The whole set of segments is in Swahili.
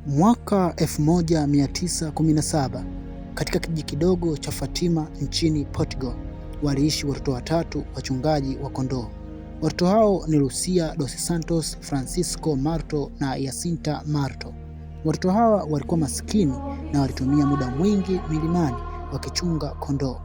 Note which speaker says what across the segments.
Speaker 1: Mwaka 1917 katika kijiji kidogo cha Fatima nchini Portugal waliishi watoto watatu wachungaji wa kondoo. Watoto hao ni Lucia dos Santos, Francisco Marto na Jacinta Marto. Watoto hawa walikuwa maskini na walitumia muda mwingi milimani wakichunga kondoo.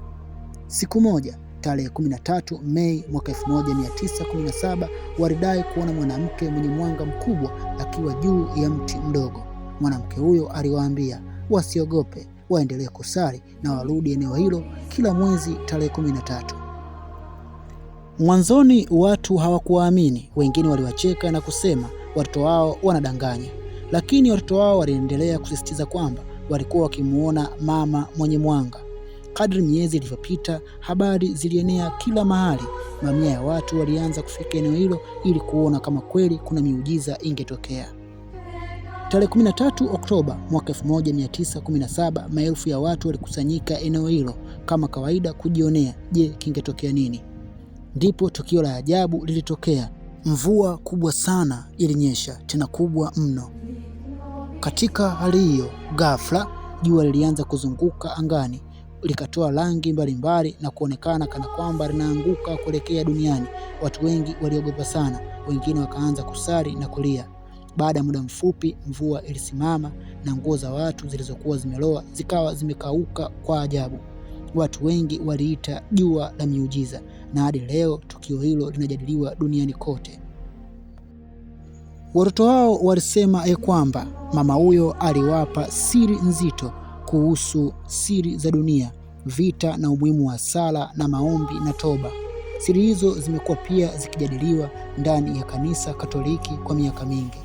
Speaker 1: Siku moja tarehe 13 Mei mwaka 1917 walidai kuona mwanamke mwenye mwanga mkubwa akiwa juu ya mti mdogo. Mwanamke huyo aliwaambia wasiogope, waendelee kusali na warudi eneo hilo kila mwezi tarehe 13. Mwanzoni watu hawakuamini, wengine waliwacheka na kusema watoto wao wanadanganya, lakini watoto wao waliendelea kusisitiza kwamba walikuwa wakimuona mama mwenye mwanga. Kadri miezi ilivyopita, habari zilienea kila mahali. Mamia ya watu walianza kufika eneo hilo ili kuona kama kweli kuna miujiza ingetokea. Tarehe 13 Oktoba mwaka 1917, maelfu ya watu walikusanyika eneo hilo kama kawaida kujionea, je, kingetokea nini? Ndipo tukio la ajabu lilitokea. Mvua kubwa sana ilinyesha, tena kubwa mno. Katika hali hiyo, ghafla jua lilianza kuzunguka angani, likatoa rangi mbalimbali na kuonekana kana kwamba linaanguka kuelekea duniani. Watu wengi waliogopa sana, wengine wakaanza kusali na kulia. Baada ya muda mfupi, mvua ilisimama na nguo za watu zilizokuwa zimeloa zikawa zimekauka kwa ajabu. Watu wengi waliita jua la miujiza, na hadi leo tukio hilo linajadiliwa duniani kote. Watoto hao walisema kwamba mama huyo aliwapa siri nzito kuhusu siri za dunia, vita na umuhimu wa sala na maombi na toba. Siri hizo zimekuwa pia zikijadiliwa ndani ya kanisa Katoliki kwa miaka mingi.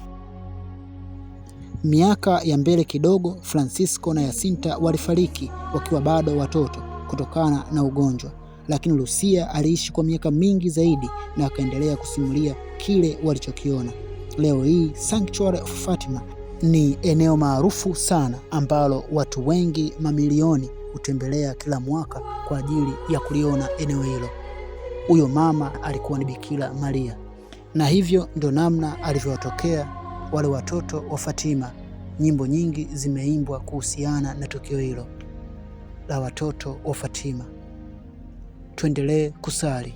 Speaker 1: Miaka ya mbele kidogo, Francisco na Jacinta walifariki wakiwa bado watoto kutokana na ugonjwa, lakini Lucia aliishi kwa miaka mingi zaidi na akaendelea kusimulia kile walichokiona. Leo hii Sanctuary of Fatima ni eneo maarufu sana ambalo watu wengi mamilioni hutembelea kila mwaka kwa ajili ya kuliona eneo hilo. Huyo mama alikuwa ni Bikira Maria, na hivyo ndo namna alivyowatokea wale watoto wa Fatima. Nyimbo nyingi zimeimbwa kuhusiana na tukio hilo la watoto wa Fatima. Tuendelee kusali.